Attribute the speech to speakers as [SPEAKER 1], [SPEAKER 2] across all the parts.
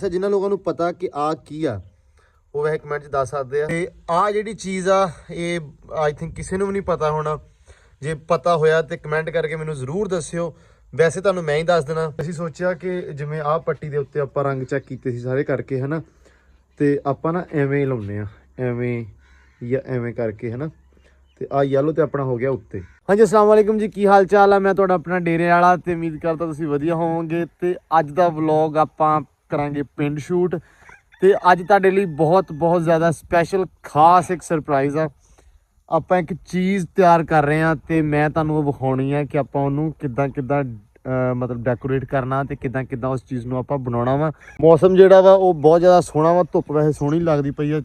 [SPEAKER 1] ਅੱਛਾ ਜਿਨ੍ਹਾਂ ਲੋਕਾਂ ਨੂੰ ਪਤਾ ਕਿ ਆ ਕੀ ਆ ਉਹ ਵੈਸੇ ਕਮੈਂਟ 'ਚ ਦੱਸ ਸਕਦੇ ਆ। ਤੇ ਆ ਜਿਹੜੀ ਚੀਜ਼ ਆ ਇਹ ਆਈ ਥਿੰਕ ਕਿਸੇ ਨੂੰ ਵੀ ਨਹੀਂ ਪਤਾ ਹੋਣਾ। ਜੇ ਪਤਾ ਹੋਇਆ ਤੇ ਕਮੈਂਟ ਕਰਕੇ ਮੈਨੂੰ ਜ਼ਰੂਰ ਦੱਸਿਓ। ਵੈਸੇ ਤੁਹਾਨੂੰ ਮੈਂ ਹੀ ਦੱਸ ਦੇਣਾ। ਅਸੀਂ ਸੋਚਿਆ ਕਿ ਜਿਵੇਂ ਆਹ ਪੱਟੀ ਦੇ ਉੱਤੇ ਆਪਾਂ ਰੰਗ ਚੈੱਕ ਕੀਤੇ ਸੀ ਸਾਰੇ ਕਰਕੇ ਹੈ ਨਾ, ਤੇ ਆਪਾਂ ਨਾ ਐਵੇਂ ਲਾਉਂਦੇ ਆ, ਐਵੇਂ ਜਾਂ ਐਵੇਂ ਕਰਕੇ ਹੈ ਨਾ। ਤੇ ਆ ਯੈਲੋ ਤੇ ਆਪਣਾ ਹੋ ਗਿਆ ਉੱਤੇ। ਹਾਂਜੀ ਅਸਲਾਮ ਵਾਲੇਕੁਮ ਜੀ, ਕੀ ਹਾਲ ਚਾਲ ਆ? ਮੈਂ ਤੁਹਾਡਾ ਆਪਣਾ ਡੇਰੇ ਵਾਲਾ ਤੇ ਉਮੀਦ ਕਰਦਾ ਤੁਸੀਂ ਵਧੀਆ ਹੋਵੋਗੇ। ਤੇ ਅੱਜ ਦਾ ਵਲੌਗ ਆਪਾਂ ਕਰਾਂਗੇ ਪਿੰਡ ਸ਼ੂਟ। ਤੇ ਅੱਜ ਤੁਹਾਡੇ ਲਈ ਬਹੁਤ ਜ਼ਿਆਦਾ ਸਪੈਸ਼ਲ ਖਾਸ ਇੱਕ ਸਰਪ੍ਰਾਈਜ਼ ਆ। ਆਪਾਂ ਇੱਕ ਚੀਜ਼ ਤਿਆਰ ਕਰ ਰਹੇ ਹਾਂ ਤੇ ਮੈਂ ਤੁਹਾਨੂੰ ਉਹ ਵਿਖਾਉਣੀ ਆ ਕਿ ਆਪਾਂ ਉਹਨੂੰ ਕਿੱਦਾਂ ਮਤਲਬ ਡੈਕੋਰੇਟ ਕਰਨਾ ਤੇ ਕਿੱਦਾਂ ਉਸ ਚੀਜ਼ ਨੂੰ ਆਪਾਂ ਬਣਾਉਣਾ ਵਾ। ਮੌਸਮ ਜਿਹੜਾ ਵਾ ਉਹ ਬਹੁਤ ਜ਼ਿਆਦਾ ਸੋਹਣਾ ਵਾ। ਧੁੱਪ ਵੈਸੇ ਸੋਹਣੀ ਲੱਗਦੀ ਪਈ ਆ,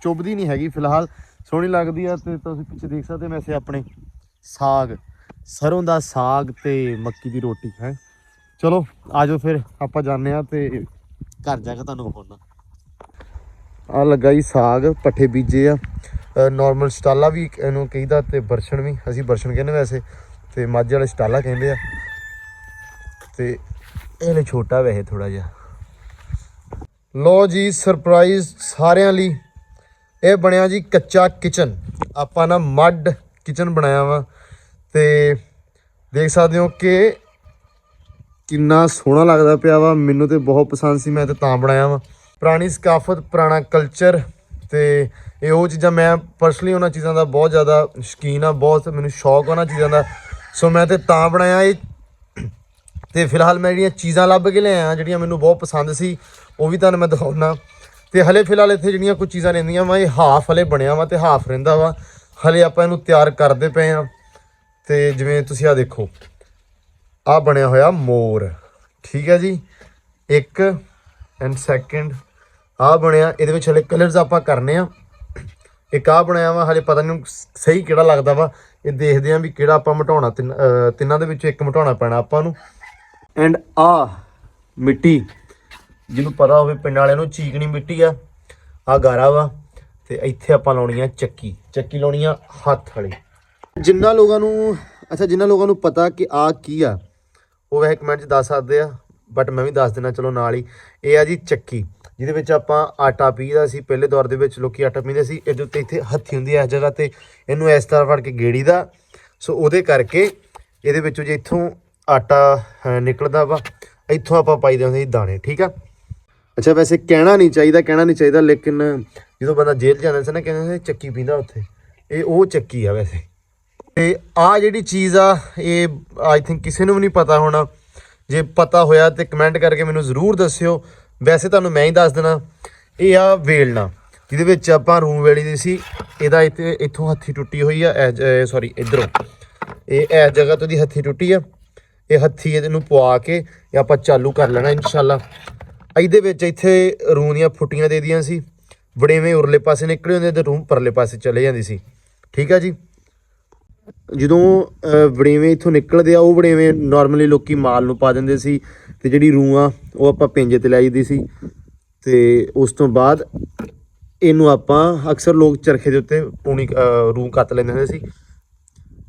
[SPEAKER 1] ਚੁੱਭਦੀ ਨਹੀਂ ਹੈਗੀ ਫਿਲਹਾਲ, ਸੋਹਣੀ ਲੱਗਦੀ ਆ। ਤੇ ਤੁਸੀਂ ਪਿੱਛੇ ਦੇਖ ਸਕਦੇ ਵੈਸੇ ਆਪਣੇ ਸਾਗ, ਸਰੋਂ ਦਾ ਸਾਗ ਤੇ ਮੱਕੀ ਦੀ ਰੋਟੀ ਹੈ। ਚਲੋ ਆ ਜਾਓ ਫਿਰ ਆਪਾਂ ਜਾਂਦੇ ਹਾਂ ਤੇ ਘਰ ਜਾ ਕੇ ਤੁਹਾਨੂੰ ਵਿਖਾਉਣਾ। ਆ ਲੱਗਾ ਜੀ ਸਾਗ, ਪੱਠੇ ਬੀਜੇ ਆ। ਨੋਰਮਲ ਸਟਾਲਾ ਵੀ ਇਹਨੂੰ ਕਹੀਦਾ ਤੇ ਬਰਛਣ ਵੀ, ਅਸੀਂ ਬਰਛਣ ਕਹਿੰਦੇ ਵੈਸੇ, ਤੇ ਮਾਝੇ ਵਾਲੇ ਸਟਾਲਾ ਕਹਿੰਦੇ ਆ। ਤੇ ਇਹਨੇ ਛੋਟਾ ਵੈਸੇ ਥੋੜਾ ਜਿਹਾ। ਲੋ ਜੀ ਸਰਪ੍ਰਾਈਜ਼ ਸਾਰਿਆਂ ਲਈ, ਇਹ ਬਣਿਆ ਜੀ ਕੱਚਾ ਕਿਚਨ। ਆਪਾਂ ਨਾ ਮੱਡ ਕਿਚਨ ਬਣਾਇਆ ਵਾ ਤੇ ਦੇਖ ਸਕਦੇ ਹੋ ਕਿ ਕਿੰਨਾ ਸੋਹਣਾ ਲੱਗਦਾ ਪਿਆ ਵਾ। ਮੈਨੂੰ ਤੇ ਬਹੁਤ ਪਸੰਦ ਸੀ, ਮੈਂ ਤੇ ਤਾਂ ਬਣਾਇਆ ਵਾ। ਪੁਰਾਣੀ ਸਕਾਫਤ, ਪੁਰਾਣਾ ਕਲਚਰ, ਤੇ ਇਹ ਉਹ ਚੀਜ਼ਾਂ ਮੈਂ ਪਰਸਨਲੀ ਉਹਨਾਂ ਚੀਜ਼ਾਂ ਦਾ ਬਹੁਤ ਜ਼ਿਆਦਾ ਸ਼ੌਕੀਨ ਆ, ਬਹੁਤ ਮੈਨੂੰ ਸ਼ੌਕ ਉਹਨਾਂ ਚੀਜ਼ਾਂ ਦਾ। ਸੋ ਮੈਂ ਤੇ ਤਾਂ ਬਣਾਇਆ ਇਹ। ਤੇ ਫਿਲਹਾਲ ਮੈਂ ਜਿਹੜੀਆਂ ਚੀਜ਼ਾਂ ਲੱਭ ਕੇ ਲਿਆਇਆ ਜਿਹੜੀਆਂ ਮੈਨੂੰ ਬਹੁਤ ਪਸੰਦ ਸੀ ਉਹ ਵੀ ਤੁਹਾਨੂੰ ਮੈਂ ਦਿਖਾਉਣਾ। ਤੇ ਹਲੇ ਫਿਲਹਾਲ ਇੱਥੇ ਜਿਹੜੀਆਂ ਕੁਝ ਚੀਜ਼ਾਂ ਰਹਿੰਦੀਆਂ ਵਾ, ਇਹ ਹਾਫ ਹਲੇ ਬਣਿਆ ਵਾ ਤੇ ਹਾਫ ਰਹਿੰਦਾ ਵਾ। ਹਲੇ ਆਪਾਂ ਇਹਨੂੰ ਤਿਆਰ ਕਰਦੇ ਪਏ ਹਾਂ। ਤੇ ਜਿਵੇਂ ਤੁਸੀਂ ਆ ਦੇਖੋ, ਆਹ ਬਣਿਆ ਹੋਇਆ ਮੋਰ, ਠੀਕ ਹੈ ਜੀ, ਇੱਕ ਐਂਡ ਸੈਕਿੰਡ ਆਹ ਬਣਿਆ। ਇਹਦੇ ਵਿੱਚ ਹਲੇ ਕਲਰਸ ਆਪਾਂ ਕਰਨੇ ਆ। ਇੱਕ ਆਹ ਬਣਿਆ ਵਾ, ਹਲੇ ਪਤਾ ਨਹੀਂ ਸਹੀ ਕਿਹੜਾ ਲੱਗਦਾ ਵਾ। ਇਹ ਦੇਖਦੇ ਆ ਵੀ ਕਿਹੜਾ ਆਪਾਂ ਮਿਟਾਉਣਾ। ਤਿੰਨਾਂ ਦੇ ਵਿੱਚੋਂ ਇੱਕ ਮਿਟਾਉਣਾ ਪੈਣਾ ਆਪਾਂ ਨੂੰ। ਐਂਡ ਆਹ ਮਿੱਟੀ, ਜਿਹਨੂੰ ਪਤਾ ਹੋਵੇ ਪਿੰਡ ਵਾਲਿਆਂ ਨੂੰ, ਚੀਕਣੀ ਮਿੱਟੀ ਆ। ਆਹ ਗਾਰਾ ਵਾ। ਤੇ ਇੱਥੇ ਆਪਾਂ ਲਾਉਣੀ ਆ ਚੱਕੀ ਲਾਉਣੀ ਆ ਹੱਥ ਵਾਲੀ। ਜਿਨ੍ਹਾਂ ਲੋਕਾਂ ਨੂੰ ਪਤਾ ਕਿ ਆ ਕੀ ਆ ਉਹ ਵੈਸੇ ਕਮੈਂਟ 'ਚ ਦੱਸ ਸਕਦੇ ਆ, ਬਟ ਮੈਂ ਵੀ ਦੱਸ ਦੇਣਾ ਚਲੋ ਨਾਲ ਹੀ। ਇਹ ਆ ਜੀ ਚੱਕੀ, ਜਿਹਦੇ ਵਿੱਚ ਆਪਾਂ ਆਟਾ ਪੀਹਦਾ ਸੀ। ਪਹਿਲੇ ਦੌਰ ਦੇ ਵਿੱਚ ਲੋਕੀ ਆਟਾ ਪੀਂਦੇ ਸੀ। ਇਹਦੇ ਉੱਤੇ ਇੱਥੇ ਹੱਥੀ ਹੁੰਦੀ ਹੈ ਇਸ ਜਗ੍ਹਾ ਤੇ, ਇਹਨੂੰ ਇਸ ਤਰ੍ਹਾਂ ਫੜ ਕੇ ਗੇੜੀ ਦਾ। ਸੋ ਉਹਦੇ ਕਰਕੇ ਇਹਦੇ ਵਿੱਚੋਂ ਜੇ ਇੱਥੋਂ ਆਟਾ ਨਿਕਲਦਾ ਵਾ, ਇੱਥੋਂ ਆਪਾਂ ਪਾਈਦੇ ਹੁੰਦੇ ਸੀ ਦਾਣੇ, ਠੀਕ ਆ। ਅੱਛਾ ਵੈਸੇ ਕਹਿਣਾ ਨਹੀਂ ਚਾਹੀਦਾ, ਲੇਕਿਨ ਜਦੋਂ ਬੰਦਾ ਜੇਲ੍ਹ ਜਾਂਦਾ ਸੀ ਨਾ, ਕਹਿੰਦੇ ਸੀ ਚੱਕੀ ਪੀਂਦਾ ਉੱਥੇ। ਇਹ ਉਹ ਚੱਕੀ ਆ ਵੈਸੇ। ਤੇ ਆਹ ਜਿਹੜੀ ਚੀਜ਼ ਆ ਇਹ ਆਈ ਥਿੰਕ ਕਿਸੇ ਨੂੰ ਵੀ ਨਹੀਂ ਪਤਾ ਹੋਣਾ। ਜੇ ਪਤਾ ਹੋਇਆ ਤੇ ਕਮੈਂਟ ਕਰਕੇ ਮੈਨੂੰ ਜ਼ਰੂਰ ਦੱਸਿਓ। ਵੈਸੇ ਤੁਹਾਨੂੰ ਮੈਂ ਹੀ ਦੱਸ ਦੇਣਾ। ਇਹ ਆ ਵੇਲਣਾ, ਜਿਹਦੇ ਵਿੱਚ ਆਪਾਂ ਰੂੰ ਵੇਲੀ ਦੀ ਸੀ। ਇਹਦਾ ਇੱਥੋਂ ਹੱਥੀ ਟੁੱਟੀ ਹੋਈ ਆ, ਸੌਰੀ ਇੱਧਰੋਂ, ਇਹ ਇਸ ਜਗ੍ਹਾ ਤੋਂ ਦੀ ਹੱਥੀ ਟੁੱਟੀ ਆ। ਇਹ ਹੱਥੀ ਇਹਨੂੰ ਪਵਾ ਕੇ ਇਹ ਆਪਾਂ ਚਾਲੂ ਕਰ ਲੈਣਾ ਇਨਸ਼ਾਅੱਲਾ। ਇਹਦੇ ਵਿੱਚ ਇੱਥੇ ਰੂੰ ਦੀਆਂ ਫੁੱਟੀਆਂ ਦੇ ਦੀਆਂ ਸੀ। ਵੜੇਵੇਂ ਉਰਲੇ ਪਾਸੇ ਨਿਕਲੇ ਹੁੰਦੇ ਤੇ ਰੂੰ ਪਰਲੇ ਪਾਸੇ ਚਲੇ ਜਾਂਦੀ ਸੀ, ਠੀਕ ਆ ਜੀ। ਜਦੋਂ ਵੜੇਵੇਂ ਇੱਥੋਂ ਨਿਕਲਦੇ ਆ, ਉਹ ਵੜੇਵੇਂ ਨੋਰਮਲੀ ਲੋਕੀ ਮਾਲ ਨੂੰ ਪਾ ਦਿੰਦੇ ਸੀ। ਤੇ ਜਿਹੜੀ ਰੂੰ ਆ ਉਹ ਆਪਾਂ ਪਿੰਜੇ 'ਤੇ ਲੈ ਜਾਂਦੀ ਸੀ। ਤੇ ਉਸ ਤੋਂ ਬਾਅਦ ਇਹਨੂੰ ਆਪਾਂ ਅਕਸਰ ਲੋਕ ਚਰਖੇ ਦੇ ਉੱਤੇ ਪੂਣੀ ਰੂੰ ਕੱਤ ਲੈਂਦੇ ਹੁੰਦੇ ਸੀ।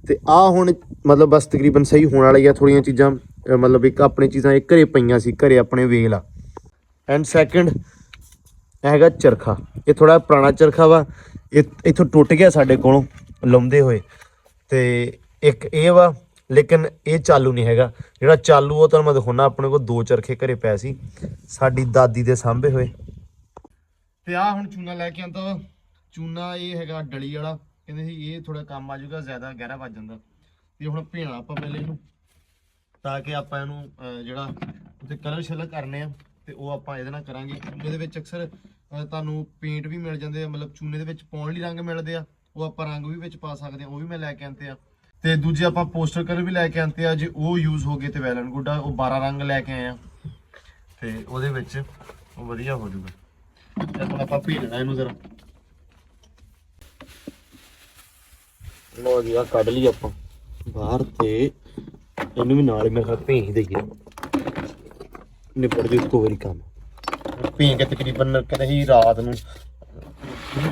[SPEAKER 1] ਤੇ ਆਹ ਹੁਣ ਮਤਲਬ ਬਸ ਤਕਰੀਬਨ ਸਹੀ ਹੋਣ ਵਾਲੀ ਆ। ਥੋੜ੍ਹੀਆਂ ਚੀਜ਼ਾਂ ਮਤਲਬ ਇੱਕ ਆਪਣੇ ਚੀਜ਼ਾਂ ਇਹ ਘਰੇ ਪਈਆਂ ਸੀ, ਘਰੇ ਆਪਣੇ ਵੇਲ ਆ। ਐਂਡ ਸੈਕਿੰਡ ਹੈਗਾ ਚਰਖਾ। ਇਹ ਥੋੜ੍ਹਾ ਪੁਰਾਣਾ ਚਰਖਾ ਵਾ, ਇਹ ਇੱਥੋਂ ਟੁੱਟ ਗਿਆ ਸਾਡੇ ਕੋਲੋਂ ਲਾਉਂਦੇ ਹੋਏ। ਤੇ ਇੱਕ ਇਹ ਵਾ, ਲੇਕਿਨ ਇਹ ਚਾਲੂ ਨਹੀਂ ਹੈਗਾ। ਜਿਹੜਾ ਚਾਲੂ ਉਹ ਤੁਹਾਨੂੰ ਮੈਂ ਦਿਖਾਉਣਾ। ਆਪਣੇ ਕੋਲ 2 ਚਰਖੇ ਘਰੇ ਪਏ ਸੀ, ਸਾਡੀ ਦਾਦੀ ਦੇ ਸਾਂਭੇ ਹੋਏ। ਤੇ ਆਹ ਹੁਣ ਚੂਨਾ ਲੈ ਕੇ ਆਂਦਾ ਵਾ। ਚੂਨਾ ਇਹ ਹੈਗਾ ਡਲੀ ਵਾਲਾ, ਕਹਿੰਦੇ ਸੀ ਇਹ ਥੋੜਾ ਕੰਮ ਆ ਜਾਊਗਾ, ਜ਼ਿਆਦਾ ਗਹਿਰਾ ਵੱਜ ਜਾਂਦਾ। ਤੇ ਹੁਣ ਭੇਣਾ ਆਪਾਂ ਪਹਿਲੇ ਇਹਨੂੰ, ਤਾਂ ਕਿ ਆਪਾਂ ਇਹਨੂੰ ਜਿਹੜਾ ਉੱਤੇ ਕਲਰ ਸ਼ਲਰ ਕਰਨੇ ਆ ਤੇ ਉਹ ਆਪਾਂ ਇਹਦੇ ਨਾਲ ਕਰਾਂਗੇ। ਇਹਦੇ ਵਿੱਚ ਅਕਸਰ ਤੁਹਾਨੂੰ ਪੇਂਟ ਵੀ ਮਿਲ ਜਾਂਦੇ ਆ, ਮਤਲਬ ਚੂਨੇ ਦੇ ਵਿੱਚ ਪਾਉਣ ਲਈ ਰੰਗ ਮਿਲਦੇ ਆ। ਉਹ ਆਪਾਂ ਰੰਗ ਵੀ ਵਿੱਚ ਪਾ ਸਕਦੇ ਆ, ਉਹ ਵੀ ਮੈਂ ਲੈ ਕੇ ਆਂਦੇ ਆ। ਤੇ ਦੂਜੇ ਆਪਾਂ ਪੋਸਟਰ ਕਲਰ ਵੀ ਲੈ ਕੇ ਆਂਦੇ ਆ। ਜੇ ਉਹ ਯੂਜ਼ ਹੋ ਗਏ ਤੇ ਵੈਲ ਐਂਡ ਗੁੱਡ ਆ। ਉਹ 12 ਰੰਗ ਲੈ ਕੇ ਆਏ ਆ ਤੇ ਉਹਦੇ ਵਿੱਚ ਉਹ ਵਧੀਆ ਹੋ ਜਾਊਗਾ। ਤੇ ਹੁਣ ਆਪਾਂ ਭੇਜ ਲੈਣਾ ਇਹਨੂੰ ਜ਼ਰਾ। ਲੋ ਜੀ ਆ ਕੱਢ ਲਈ ਆਪਾਂ ਬਾਹਰ ਤੇ ਇਹਨੂੰ ਵੀ ਨਾਲ ਹੀ ਮੇਰੇ ਖਿਆਲ ਭੇਜ ਦੇਈਏ, ਨਿਪਟ ਜੂ ਇੱਕੋ ਵਾਰੀ ਕੰਮ। ਭੇਜ ਕੇ ਤਕਰੀਬਨ ਕਹਿੰਦੇ ਸੀ ਰਾਤ ਨੂੰ,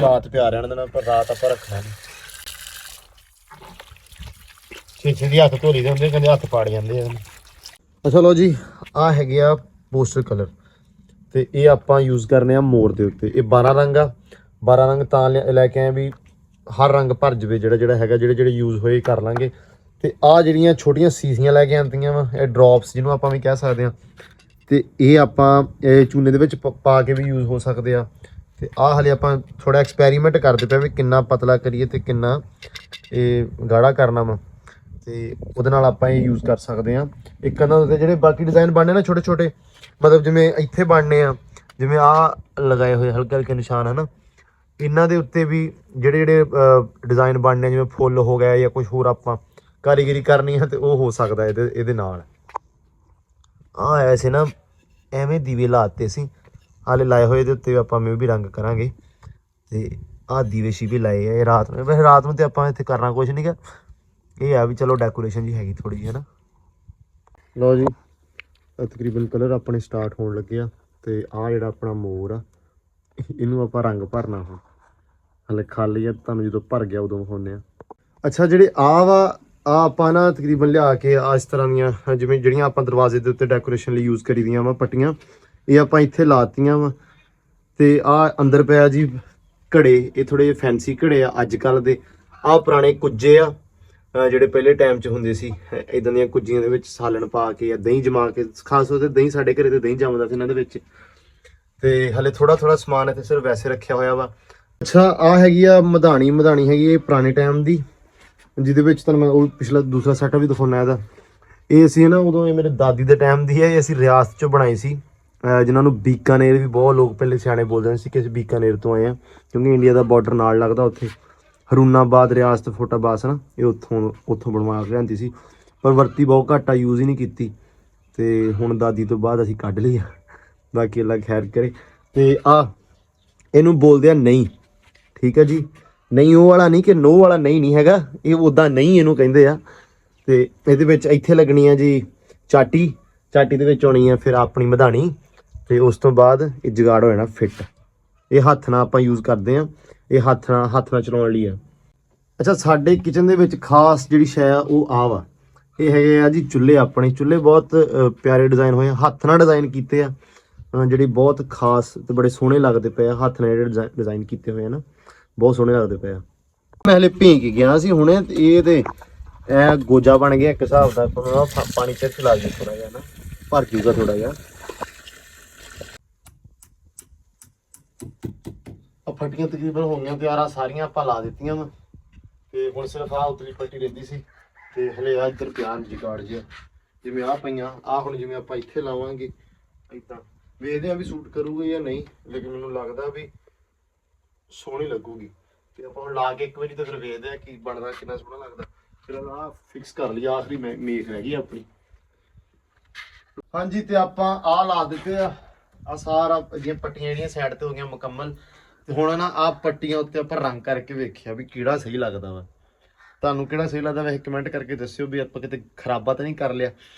[SPEAKER 1] ਰਾਤ ਪਿਆ ਰਹਿਣ ਦੇਣਾ, ਪਰ ਰਾਤ ਆਪਾਂ ਰੱਖਣਾ ਨਹੀਂ। ਛੇ ਦੀ ਹੱਥ ਧੋਰੀ ਦੇ ਹੁੰਦੇ, ਕਹਿੰਦੇ ਹੱਥ ਪਾੜ ਜਾਂਦੇ ਆ। ਅੱਛਾ ਲੋ ਜੀ, ਆ ਹੈਗੇ ਆ ਪੋਸਟਰ ਕਲਰ। ਤੇ ਇਹ ਆਪਾਂ ਯੂਜ਼ ਕਰਨੇ ਆ ਮੋਰ ਦੇ ਉੱਤੇ। ਇਹ 12 ਰੰਗ ਆ, 12 ਰੰਗ ਤਾਂ ਲੈ ਕੇ ਆਏ ਵੀ ਹਰ ਰੰਗ ਭਰ ਜਵੇ, ਜਿਹੜਾ ਹੈਗਾ ਜਿਹੜੇ ਯੂਜ਼ ਹੋਏ ਕਰ ਲਾਂਗੇ। ਤੇ ਆ ਜਿਹੜੀਆਂ ਛੋਟੀਆਂ ਸੀਸੀਆਂ ਲੈ ਕੇ ਆਉਂਦੀਆਂ ਵਾ, ਇਹ ਡ੍ਰੌਪਸ ਜਿਹਨੂੰ ਆਪਾਂ ਵੀ ਕਹਿ ਸਕਦੇ ਹਾਂ, ਤੇ ਇਹ ਆਪਾਂ ਇਹ ਚੂਨੇ ਦੇ ਵਿੱਚ ਪਾ ਕੇ ਵੀ ਯੂਜ਼ ਹੋ ਸਕਦੇ ਆ। ਤੇ ਆਹ ਹਲੇ ਆਪਾਂ ਥੋੜਾ ਐਕਸਪੈਰੀਮੈਂਟ ਕਰਦੇ ਪਏ ਵੀ ਕਿੰਨਾ ਪਤਲਾ ਕਰੀਏ ਤੇ ਕਿੰਨਾ ਇਹ ਗਾੜਾ ਕਰਨਾ ਵਾ, ਤੇ ਉਹਦੇ ਨਾਲ ਆਪਾਂ ਇਹ ਯੂਜ਼ ਕਰ ਸਕਦੇ ਆ। ਇੱਕ ਇਹਨਾਂ ਦੇ ਜਿਹੜੇ ਬਾਕੀ ਡਿਜ਼ਾਈਨ ਬਣਨੇ ਨਾ ਛੋਟੇ ਛੋਟੇ, ਮਤਲਬ ਜਿਵੇਂ ਇੱਥੇ ਬਣਨੇ ਆ, ਜਿਵੇਂ ਆਹ ਲਗਾਏ ਹੋਏ ਹਲਕੇ ਹਲਕੇ ਨਿਸ਼ਾਨ ਹੈ ਨਾ, ਇਹਨਾਂ ਦੇ ਉੱਤੇ ਵੀ ਜਿਹੜੇ ਡਿਜ਼ਾਈਨ ਬਣਨੇ ਆ, ਜਿਵੇਂ ਫੁੱਲ ਹੋ ਗਿਆ ਜਾਂ ਕੁਝ ਹੋਰ ਆਪਾਂ ਕਾਰੀਗਰੀ ਕਰਨੀ ਆ, ਤੇ ਉਹ ਹੋ ਸਕਦਾ ਇਹਦੇ ਨਾਲ। ਆਹ ਐਸੇ ਨਾ ਐਵੇਂ ਦੀਵੇ ਲਾਤੇ ਸੀ, ਹਾਲੇ ਲਾਏ ਹੋਏ ਇਹਦੇ ਉੱਤੇ ਆਪਾਂ ਵੀ ਰੰਗ ਕਰਾਂਗੇ। ਤੇ ਆਹ ਦੀਵੇ ਸ਼ੀਵੇ ਲਾਏ ਆ ਇਹ ਰਾਤ ਨੂੰ, ਵੈਸੇ ਰਾਤ ਨੂੰ ਤੇ ਆਪਾਂ ਇੱਥੇ ਕਰਨਾ ਕੁਛ ਨਹੀਂ ਗਾ, ਇਹ ਆ ਵੀ ਚਲੋ ਡੈਕੋਰੇਸ਼ਨ ਜੀ ਹੈਗੀ ਥੋੜੀ ਜਿਹੀ ਹੈ ਨਾ। ਲਓ ਜੀ ਤਕਰੀਬਨ ਕਲਰ ਆਪਣੇ ਸਟਾਰਟ ਹੋਣ ਲੱਗੇ ਆ। ਤੇ ਆਹ ਜਿਹੜਾ ਆਪਣਾ ਮੋਰ ਆ, ਇਹਨੂੰ ਆਪਾਂ ਰੰਗ ਭਰਨਾ ਹੁਣ, ਹਲੇ ਖਾਲੀ ਆ, ਤੁਹਾਨੂੰ ਜਦੋਂ ਭਰ ਗਿਆ ਉਦੋਂ ਵਿਖਾਉਂਦੇ ਆ। ਅੱਛਾ ਜਿਹੜੇ ਆਹ ਵਾ, ਆ ਆਪਾਂ ਨਾ ਤਕਰੀਬਨ ਲਿਆ ਕੇ ਆ ਇਸ ਤਰ੍ਹਾਂ ਦੀਆਂ, ਜਿਵੇਂ ਜਿਹੜੀਆਂ ਆਪਾਂ ਦਰਵਾਜ਼ੇ ਦੇ ਉੱਤੇ ਡੈਕੋਰੇਸ਼ਨ ਲਈ ਯੂਜ਼ ਕਰੀ ਦੀਆਂ ਵਾ ਪੱਟੀਆਂ, ਇਹ ਆਪਾਂ ਇੱਥੇ ਲਾਤੀਆਂ ਵਾ। ਤੇ ਆ ਅੰਦਰ ਪਿਆ ਜੀ ਘੜੇ, ਇਹ ਥੋੜੇ ਜਿਹੇ ਫੈਂਸੀ ਘੜੇ ਆ ਅੱਜ ਕੱਲ੍ਹ ਦੇ। ਆਹ ਪੁਰਾਣੇ ਕੁੱਜੇ ਆ ਜਿਹੜੇ ਪਹਿਲੇ ਟਾਈਮ 'ਚ ਹੁੰਦੇ ਸੀ, ਇੱਦਾਂ ਦੀਆਂ ਕੁੱਜੀਆਂ ਦੇ ਵਿੱਚ ਸਾਲਣ ਪਾ ਕੇ ਜਾਂ ਦਹੀਂ ਜਮਾ ਕੇ, ਖਾਸ ਤੌਰ 'ਤੇ ਦਹੀਂ ਸਾਡੇ ਘਰੇ ਤੇ ਦਹੀਂ ਜੰਮਦਾ ਸੀ ਇਹਨਾਂ ਦੇ ਵਿੱਚ। ਤੇ ਹਲੇ ਥੋੜਾ ਥੋੜਾ ਸਮਾਨ ਇੱਥੇ ਸਿਰਫ ਵੈਸੇ ਰੱਖਿਆ ਹੋਇਆ ਵਾ। ਅੱਛਾ ਆ ਹੈਗੀ ਆ ਮਧਾਣੀ ਹੈਗੀ, ਇਹ ਪੁਰਾਣੇ ਟਾਈਮ ਦੀ, ਜਿਹਦੇ ਵਿੱਚ ਤੁਹਾਨੂੰ ਮੈਂ ਉਹ ਪਿਛਲਾ ਦੂਸਰਾ ਸੈਟ ਵੀ ਦਿਖਾਉਣਾ ਇਹਦਾ। ਇਹ ਅਸੀਂ ਨਾ ਉਦੋਂ, ਇਹ ਮੇਰੇ ਦਾਦੀ ਦੇ ਟਾਈਮ ਦੀ ਹੈ, ਇਹ ਅਸੀਂ ਰਿਆਸਤ 'ਚੋਂ ਬਣਾਈ ਸੀ, ਜਿਨ੍ਹਾਂ ਨੂੰ ਬੀਕਾਨੇਰ ਵੀ ਬਹੁਤ ਲੋਕ ਪਹਿਲੇ ਸਿਆਣੇ ਬੋਲਦੇ ਸੀ ਕਿ ਅਸੀਂ ਬੀਕਾਨੇਰ ਤੋਂ ਆਏ ਹਾਂ, ਕਿਉਂਕਿ ਇੰਡੀਆ ਦਾ ਬਾਰਡਰ ਨਾਲ ਲੱਗਦਾ ਉੱਥੇ। ਹਰੂਨਾਬਾਦ ਰਿਆਸਤ ਫੋਟਾਬਾਸ ਨਾ, ਇਹ ਉੱਥੋਂ ਬਣਵਾ ਕੇ ਲਿਆਂਦੀ ਸੀ, ਪਰ ਵਰਤੀ ਬਹੁਤ ਘੱਟ ਆ, ਯੂਜ਼ ਹੀ ਨਹੀਂ ਕੀਤੀ। ਤੇ ਹੁਣ ਦਾਦੀ ਤੋਂ ਬਾਅਦ ਅਸੀਂ ਕੱਢ ਲਈ ਆ, ਬਾਕੀ ਅੱਲਾ ਖੈਰ ਕਰੇ। ਤੇ ਇਹਨੂੰ ਬੋਲਦੇ ਆ ਨਹੀਂ, ਠੀਕ ਹੈ ਜੀ, ਨਹੀਂ ਉਹ ਵਾਲਾ ਨਹੀਂ, ਕਿ ਨੋ ਵਾਲਾ ਨਹੀਂ ਹੈਗਾ, ਇਹ ਉੱਦਾਂ ਨਹੀਂ ਇਹਨੂੰ ਕਹਿੰਦੇ ਆ। ਤੇ ਇਹਦੇ ਵਿੱਚ ਇੱਥੇ ਲੱਗਣੀ ਆ ਜੀ ਚਾਟੀ ਦੇ ਵਿੱਚ ਆਉਣੀ ਆ ਫਿਰ ਆਪਣੀ ਮਧਾਣੀ, ਤੇ ਉਸ ਤੋਂ ਬਾਅਦ ਇਹ ਜੁਗਾੜ ਹੋ ਜਾਣਾ ਫਿੱਟ। ਇਹ ਹੱਥ ਨਾਲ ਆਪਾਂ ਯੂਜ਼ ਕਰਦੇ ਆ, ਇਹ ਹੱਥ ਨਾਲ ਚਲਾਉਣ ਲਈ ਆ। ਅੱਛਾ ਸਾਡੇ ਕਿਚਨ ਦੇ ਵਿੱਚ ਖਾਸ ਜਿਹੜੀ ਸ਼ੈ ਆ ਉਹ ਆ ਵਾ, ਇਹ ਹੈਗੇ ਆ ਜੀ ਚੁੱਲ੍ਹੇ। ਆਪਣੇ ਚੁੱਲ੍ਹੇ ਬਹੁਤ ਪਿਆਰੇ ਡਿਜ਼ਾਈਨ ਹੋਏ ਆ, ਹੱਥ ਨਾਲ ਡਿਜ਼ਾਈਨ ਕੀਤੇ ਆ, ਜਿਹੜੇ ਬਹੁਤ ਖਾਸ ਤੇ ਬੜੇ ਸੋਹਣੇ ਲੱਗਦੇ ਪਏ ਆ। ਹੱਥ ਨਾਲ ਜਿਹੜੇ ਡਿਜ਼ਾਈਨ ਕੀਤੇ ਹੋਏ ਆ ਨਾ, ਬਹੁਤ ਸੋਹਣੇ ਲੱਗਦੇ ਪਏ ਆ। ਮੈਂ ਹਲੇ ਭੇਂ ਕੇ ਗਿਆ ਸੀ ਹੁਣੇ, ਤੇ ਇਹ ਤੇ ਇਹ ਗੋਜਾ ਬਣ ਗਿਆ ਇੱਕ ਹਿਸਾਬ ਦਾ, ਪਾਣੀ ਚ ਲਾ ਦਿਓ ਥੋੜਾ ਜਿਹਾ ਨਾ, ਭਰ ਜੂਗਾ ਥੋੜਾ ਜਿਹਾ। ਆ ਫੱਟੀਆਂ ਤਕਰੀਬਨ ਹੋ ਗਈਆਂ ਤਿਆਰ ਆ ਸਾਰੀਆਂ, ਆਪਾਂ ਲਾ ਦਿੱਤੀਆਂ ਵਾ। ਤੇ ਹੁਣ ਸਿਰਫ ਆਹ ਉਤਲੀ ਪੱਟੀ ਰਹਿੰਦੀ ਸੀ, ਤੇ ਹਲੇ ਆ ਇੱਧਰ ਪਿਆ ਜੁਗਾੜ ਜਿਹਾ, ਜਿਵੇਂ ਆਹ ਪਈਆਂ ਆਹ ਹੁਣ ਜਿਵੇਂ ਆਪਾਂ ਇੱਥੇ ਲਾਵਾਂਗੇ ਇੱਦਾਂ, ਵੇਖਦੇ ਆ ਵੀ ਸੂਟ ਕਰੂਗੇ ਜਾਂ ਨਹੀਂ, ਲੇਕਿਨ ਮੈਨੂੰ ਲੱਗਦਾ ਵੀ ਸੋਹਣੀ ਲੱਗੂਗੀ। ਤੇ ਆਪਾਂ ਹੁਣ ਲਾ ਕੇ ਇੱਕ ਵਾਰੀ ਤਾਂ ਫਿਰ ਵੇਖਦੇ ਆ ਕੀ ਬਣਦਾ, ਕਿੰਨਾ ਸੋਹਣਾ ਲੱਗਦਾ। ਫਿਰ ਆਹ ਫਿਕਸ ਕਰ ਲਈ, ਆਖਰੀ ਮੇਖ ਰਹਿ ਗਈ ਆਪਣੀ। ਹਾਂਜੀ ਤੇ ਆਪਾਂ ਆਹ ਲਾ ਦਿੱਤੇ ਆ ਸਾਰਾ, ਜਿਹੜੀਆਂ ਪੱਟੀਆਂ ਜਿਹੜੀਆਂ ਸਾਈਡ ਤੇ ਹੋ ਗਈਆਂ ਮੁਕੰਮਲ। ਤੇ ਹੁਣ ਨਾ ਆਹ ਪੱਟੀਆਂ ਉੱਤੇ ਆਪਾਂ ਰੰਗ ਕਰਕੇ ਵੇਖਿਆ ਵੀ ਕਿਹੜਾ ਸਹੀ ਲੱਗਦਾ ਵਾ, ਤੁਹਾਨੂੰ ਕਿਹੜਾ ਸਹੀ ਲੱਗਦਾ ਵੈਸੇ ਕਮੈਂਟ ਕਰਕੇ ਦੱਸਿਓ ਵੀ ਆਪਾਂ ਕਿਤੇ ਖਰਾਬਾ ਤਾਂ ਨਹੀਂ ਕਰ ਲਿਆ।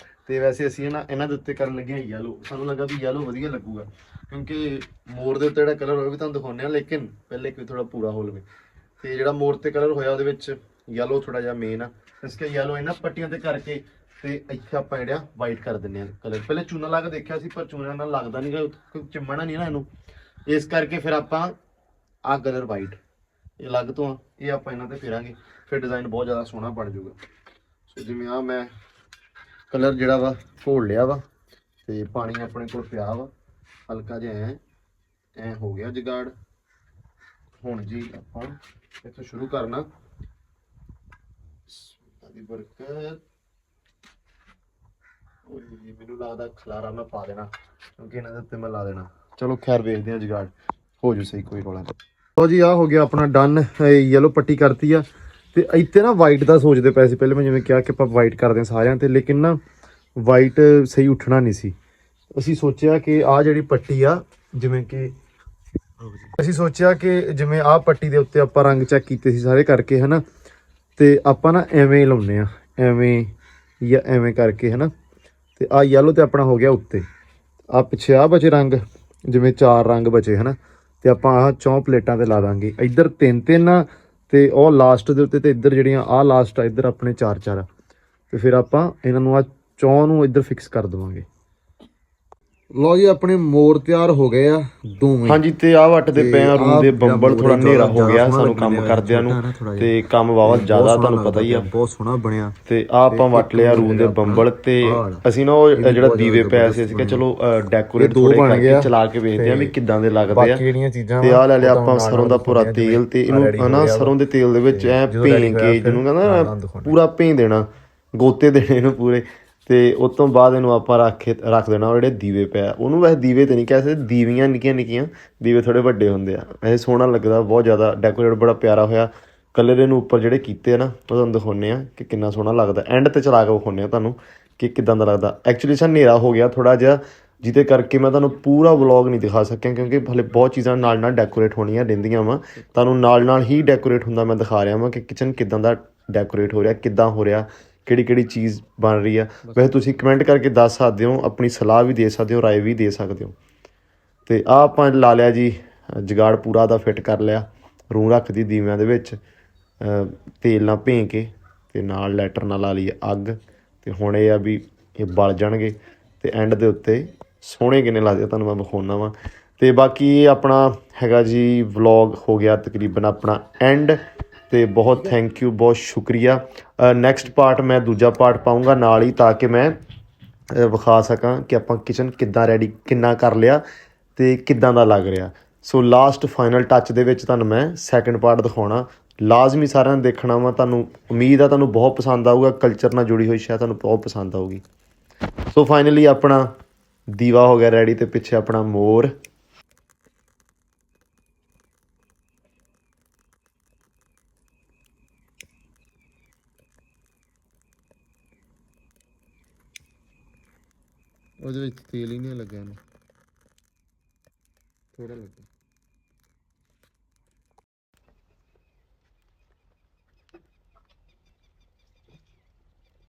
[SPEAKER 1] ਤੇ ਵੈਸੇ ਅਸੀਂ ਇਹਨਾਂ ਦੇ ਉੱਤੇ ਕਰਨ ਲੱਗੇ ਹਾਂ ਯੈਲੋ, ਸਾਨੂੰ ਲੱਗਾ ਵੀ ਯੈਲੋ ਵਧੀਆ ਲੱਗੂਗਾ, ਕਿਉਂਕਿ ਮੋਰ ਦੇ ਉੱਤੇ ਜਿਹੜਾ ਕਲਰ ਹੋਇਆ ਵੀ ਤੁਹਾਨੂੰ ਦਿਖਾਉਂਦੇ ਆ, ਲੇਕਿਨ ਪਹਿਲੇ ਕੋਈ ਥੋੜਾ ਪੂਰਾ ਹੋ ਲਵੇ। ਤੇ ਜਿਹੜਾ ਮੋਰ ਤੇ ਕਲਰ ਹੋਇਆ ਉਹਦੇ ਵਿੱਚ ਯੈਲੋ ਥੋੜਾ ਜਿਹਾ ਮੇਨ ਆ, ਇਸ ਕਰਕੇ ਯੈਲੋ ਇਹਨਾਂ ਪੱਟੀਆਂ ਤੇ ਕਰਕੇ ਤੇ ਇੱਥੇ ਆਪਾਂ ਜਿਹੜਾ ਵਾਈਟ ਕਰ ਦਿੰਦੇ ਆ ਕਲਰ। ਪਹਿਲੇ ਚੂਨਾ ਲਾ ਕੇ ਦੇਖਿਆ ਸੀ, ਪਰ ਚੂਨਾ ਨਾਲ ਲੱਗਦਾ ਨਹੀਂ ਗਾ, ਚਿੰਮਣਾ ਨਹੀਂ ਨਾ ਇਹਨੂੰ, ਇਸ ਕਰਕੇ ਫਿਰ ਆਪਾਂ ਆਹ ਕਲਰ ਵਾਈਟ ਇਹ ਅਲੱਗ ਤੋਂ ਆ, ਇਹ ਆਪਾਂ ਇਹਨਾਂ ਤੇ ਫੇਰਾਂਗੇ, ਫਿਰ ਡਿਜ਼ਾਈਨ ਬਹੁਤ ਜ਼ਿਆਦਾ ਸੋਹਣਾ ਬਣ ਜਾਊਗਾ। ਸੋ ਜਿਵੇਂ ਆ ਮੈਂ ਕਲਰ ਜਿਹੜਾ ਵਾ ਘੋਲ ਲਿਆ ਵਾ, ਤੇ ਪਾਣੀ ਆਪਣੇ ਕੋਲ ਪਿਆ ਵਾ ਹਲਕਾ ਜਿਹਾ, ਐ ਹੋ ਗਿਆ ਜੁਗਾੜ। ਹੁਣ ਜੀ ਆਪਾਂ ਇੱਥੋਂ ਸ਼ੁਰੂ ਕਰਨਾ ਦੀ ਬਰਕਤ। ਮੈਨੂੰ ਲੱਗਦਾ ਖਲਾਰਾ ਮੈਂ ਪਾ ਦੇਣਾ, ਕਿਉਂਕਿ ਇਹਨਾਂ ਦੇ ਉੱਤੇ ਮੈਂ ਲਾ ਦੇਣਾ। ਚਲੋ ਖੈਰ ਵੇਖਦੇ ਆ ਜੁਗਾੜ ਹੋ ਜੂ ਸਹੀ, ਕੋਈ ਰੌਲਾ ਨਹੀਂ। ਲਓ ਜੀ ਆਹ ਹੋ ਗਿਆ ਆਪਣਾ ਡਨ, ਯੈਲੋ ਪੱਟੀ ਕਰਤੀ ਆ। ਤੇ ਇੱਥੇ ਨਾ ਵਾਈਟ ਦਾ ਸੋਚਦੇ ਪਏ ਸੀ ਪਹਿਲੇ, ਮੈਂ ਜਿਵੇਂ ਕਿਹਾ ਕਿ ਆਪਾਂ ਵਾਈਟ ਕਰਦੇ ਹਾਂ ਸਾਰਿਆਂ ਤੇ, ਲੇਕਿਨ ਨਾ ਵਾਈਟ ਸਹੀ ਉੱਠਣਾ ਨਹੀਂ ਸੀ। ਅਸੀਂ ਸੋਚਿਆ ਕਿ ਆਹ ਜਿਹੜੀ ਪੱਟੀ ਆ, ਜਿਵੇਂ ਕਿ ਆਹ ਪੱਟੀ ਦੇ ਉੱਤੇ ਆਪਾਂ ਰੰਗ ਚੈੱਕ ਕੀਤੇ ਸੀ ਸਾਰੇ ਕਰਕੇ ਹੈ ਨਾ, ਤੇ ਆਪਾਂ ਨਾ ਐਵੇਂ ਲਾਉਂਦੇ ਆ, ਐਵੇਂ ਜਾਂ ਐਵੇਂ ਕਰਕੇ ਹੈ ਨਾ। ਤੇ ਆਹ ਯੈਲੋ ਤੇ ਆਪਣਾ ਹੋ ਗਿਆ ਉੱਤੇ, ਆਹ ਪਿੱਛੇ ਆਹ ਬਚੇ ਰੰਗ, ਜਿਵੇਂ 4 ਰੰਗ ਬਚੇ ਹੈ ਨਾ, ਤੇ ਆਪਾਂ ਆਹ 4 ਪਲੇਟਾਂ ਤੇ ਲਾ ਦਾਂਗੇ। ਇੱਧਰ 3 ਆ, ਤੇ ਉਹ ਲਾਸਟ ਦੇ ਉੱਤੇ, ਤੇ ਇੱਧਰ ਜਿਹੜੀਆਂ ਆਹ ਲਾਸਟ ਆ ਇੱਧਰ ਆਪਣੇ 4 ਆ। ਤੇ ਫਿਰ ਆਪਾਂ ਇਹਨਾਂ ਨੂੰ ਆਹ 4 ਨੂੰ ਇੱਧਰ ਫਿਕਸ ਕਰ ਦੇਵਾਂਗੇ। ਲਓ ਜੀ ਆਪਣੇ ਮੋਰ ਤਿਆਰ ਹੋ ਗਏ ਆ ਦੋਵੇਂ।
[SPEAKER 2] ਹਾਂਜੀ ਤੇ ਆਹ ਵੱਟਦੇ ਪਏ ਆ ਰੂਮ ਦੇ ਬੰਬਲ। ਥੋੜਾ ਹਨੇਰਾ ਹੋ ਗਿਆ ਸਾਨੂੰ ਕੰਮ ਕਰਦਿਆਂ ਨੂੰ ਤੇ ਕੰਮ ਵਾਵਾ ਜ਼ਿਆਦਾ ਤੁਹਾਨੂੰ ਪਤਾ ਹੀ ਆ।
[SPEAKER 1] ਬਹੁਤ ਸੋਹਣਾ ਬਣਿਆ
[SPEAKER 2] ਤੇ ਆ ਆਪਾਂ ਵੱਟ ਲਿਆ ਰੂਮ ਦੇ ਬੰਬਲ ਤੇ ਅਸੀਂ ਨਾ ਉਹ ਜਿਹੜਾ ਦੀਵੇ ਪਏ ਸੀ ਅਸੀਂ ਕਿਹਾ ਚਲੋ ਡੈਕੋਰੇਟ ਥੋੜੇ ਕਰਕੇ ਚਲਾ ਕੇ ਵੇਖਦੇ ਆ ਵੀ ਕਿੱਦਾਂ ਦੇ ਲੱਗਦੇ ਆ। ਤੇ ਆ ਲੈ ਲਿਆ ਆਪਾਂ ਸਰੋਂ ਦਾ ਪੂਰਾ ਤੇਲ ਤੇ ਇਹਨੂੰ ਹਨਾ ਸਰੋਂ ਦੇ ਤੇਲ ਦੇ ਵਿੱਚ ਐ ਭੇਂ ਕੇ ਜਿਹਨੂੰ ਕਹਿੰਦਾ ਪੂਰਾ ਭੇਂ ਦੇਣਾ, ਗੋਤੇ ਦੇਣੇ ਇਹਨੂੰ ਪੂਰੇ। ਤੇ ਉਸ ਤੋਂ ਬਾਅਦ ਇਹਨੂੰ ਆਪਾਂ ਰੱਖ ਦੇਣਾ ਉਹ ਜਿਹੜੇ ਦੀਵੇ ਪਿਆ ਉਹਨੂੰ। ਵੈਸੇ ਦੀਵੇ ਤੇ ਨਹੀਂ ਕਹਿ ਸਕਦੇ, ਦੀਵੀਆਂ ਨਿੱਕੀਆਂ ਨਿੱਕੀਆਂ, ਦੀਵੇ ਥੋੜੇ ਵੱਡੇ ਹੁੰਦੇ ਆ। ਵੈਸੇ ਸੋਹਣਾ ਲੱਗਦਾ ਬਹੁਤ ਜ਼ਿਆਦਾ, ਡੈਕੋਰੇਟ ਬੜਾ ਪਿਆਰਾ ਹੋਇਆ। ਕਲਰ ਇਹਨੂੰ ਉੱਪਰ ਜਿਹੜੇ ਕੀਤੇ ਆ ਨਾ ਉਹ ਤੁਹਾਨੂੰ ਦਿਖਾਉਂਦੇ ਆ ਕਿ ਕਿੰਨਾ ਸੋਹਣਾ ਲੱਗਦਾ। ਐਂਡ ਤੇ ਚਲਾ ਕੇ ਵਿਖਾਉਂਦੇ ਆ ਤੁਹਾਨੂੰ ਕਿ ਕਿੱਦਾਂ ਦਾ ਲੱਗਦਾ। ਐਕਚੁਅਲੀ ਸਰ ਹਨੇਰਾ ਹੋ ਗਿਆ ਥੋੜ੍ਹਾ ਜਿਹਾ, ਜਿਹਦੇ ਕਰਕੇ ਮੈਂ ਤੁਹਾਨੂੰ ਪੂਰਾ ਵਲੌਗ ਨਹੀਂ ਦਿਖਾ ਸਕਿਆ ਕਿਉਂਕਿ ਹਲੇ ਬਹੁਤ ਚੀਜ਼ਾਂ ਨਾਲ ਨਾਲ ਡੈਕੋਰੇਟ ਹੋਣੀਆਂ ਰਹਿੰਦੀਆਂ ਵਾ। ਤੁਹਾਨੂੰ ਨਾਲ ਨਾਲ ਹੀ ਡੈਕੋਰੇਟ ਹੁੰਦਾ ਮੈਂ ਦਿਖਾ ਰਿਹਾ ਵਾਂ ਕਿ ਕਿਚਨ ਕਿੱਦਾਂ ਦਾ ਡੈਕੋਰੇਟ ਹੋ ਰਿਹਾ, ਕਿੱਦਾਂ ਹੋ ਰਿਹਾ, ਕਿਹੜੀ ਕਿਹੜੀ ਚੀਜ਼ ਬਣ ਰਹੀ ਆ। ਵੈਸੇ ਤੁਸੀਂ ਕਮੈਂਟ ਕਰਕੇ ਦੱਸ ਸਕਦੇ ਹੋ, ਆਪਣੀ ਸਲਾਹ ਵੀ ਦੇ ਸਕਦੇ ਹੋ, ਰਾਏ ਵੀ ਦੇ ਸਕਦੇ ਹੋ। ਤੇ ਆਹ ਆਪਾਂ ਲਾ ਲਿਆ ਜੀ ਜੁਗਾੜ ਪੂਰਾ ਦਾ ਫਿੱਟ ਕਰ ਲਿਆ। ਰੂੰ ਰੱਖਦੀ ਦੀਵਿਆਂ ਦੇ ਵਿੱਚ ਤੇਲ ਨਾਲ ਭੇਂ ਕੇ ਤੇ ਨਾਲ ਲੈਟਰ ਨਾਲ ਲਾ ਲਈ ਅੱਗ। ਤੇ ਹੁਣ ਇਹ ਆ ਵੀ ਇਹ ਬਲ ਜਾਣਗੇ ਤੇ ਐਂਡ ਦੇ ਉੱਤੇ ਸੋਹਣੇ ਕਿੰਨੇ ਲੱਗਦੇ ਤੁਹਾਨੂੰ ਮੈਂ ਵਿਖਾਉਣਾ ਵਾ। ਤੇ ਬਾਕੀ ਇਹ ਆਪਣਾ ਹੈਗਾ ਜੀ ਵਲੌਗ ਹੋ ਗਿਆ ਤਕਰੀਬਨ ਆਪਣਾ ਐਂਡ। ਤੇ ਬਹੁਤ ਥੈਂਕ ਯੂ, ਬਹੁਤ ਸ਼ੁਕਰੀਆ। ਨੈਕਸਟ ਪਾਰਟ ਮੈਂ ਦੂਜਾ ਪਾਰਟ ਪਾਊਂਗਾ ਨਾਲ ਹੀ ਤਾਂ ਕਿ ਮੈਂ ਵਿਖਾ ਸਕਾਂ ਕਿ ਆਪਾਂ ਕਿਚਨ ਕਿੱਦਾਂ ਰੈਡੀ ਕਿੰਨਾ ਕਰ ਲਿਆ ਤੇ ਕਿੱਦਾਂ ਦਾ ਲੱਗ ਰਿਹਾ। ਸੋ ਲਾਸਟ ਫਾਈਨਲ ਟੱਚ ਦੇ ਵਿੱਚ ਤੁਹਾਨੂੰ ਮੈਂ ਸੈਕਿੰਡ ਪਾਰਟ ਦਿਖਾਉਣਾ। ਲਾਜ਼ਮੀ ਸਾਰਿਆਂ ਨੇ ਦੇਖਣਾ ਵਾ। ਤੁਹਾਨੂੰ ਉਮੀਦ ਆ ਤੁਹਾਨੂੰ ਬਹੁਤ ਪਸੰਦ ਆਊਗਾ। ਕਲਚਰ ਨਾਲ ਜੁੜੀ ਹੋਈ ਸ਼ਾਇਦ ਤੁਹਾਨੂੰ ਬਹੁਤ ਪਸੰਦ ਆਊਗੀ। ਸੋ ਫਾਈਨਲੀ ਆਪਣਾ ਦੀਵਾ ਹੋ ਗਿਆ ਰੈਡੀ ਤੇ ਪਿੱਛੇ ਆਪਣਾ ਮੋਰ। ਉਹਦੇ ਵਿੱਚ ਤੇਲ ਹੀ ਨਹੀਂ ਲੱਗਿਆ, ਥੋੜਾ ਲੱਗਾ।